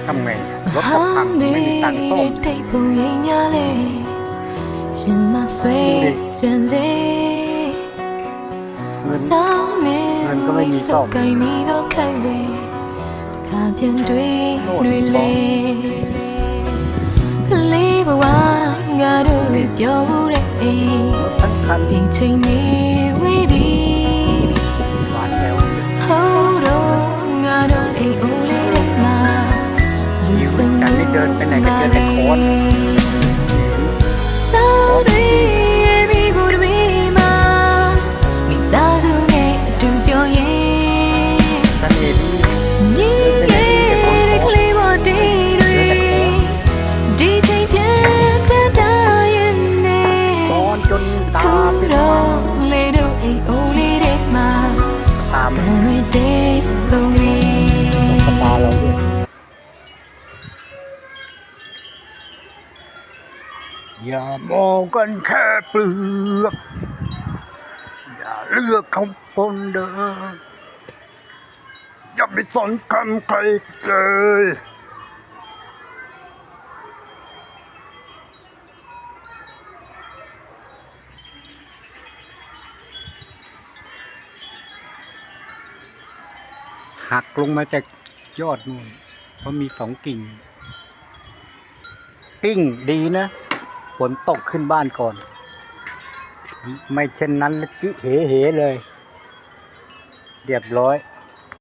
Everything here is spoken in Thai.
ทำไงรถขับพังไม่มีตังค์ซ่อมดูดิเงินก็ไม่มีซ่อมโน่นฟ้องรถทั้งคันหวานแถวอยู่ด้วยกันไม่เดินไปไหนก็เจอแต่โค้ดอย่ามองกันแค่เปลือกอย่าเลือกเขาคนเดิมอย่าไปสนคำใครเลยหักลงมาจากยอดนู่นเพราะมี2 กิ่งปิ้งดีนะฝนตกขึ้นบ้านก่อนไม่เช่นนั้นละจิเหเลยเรียบร้อย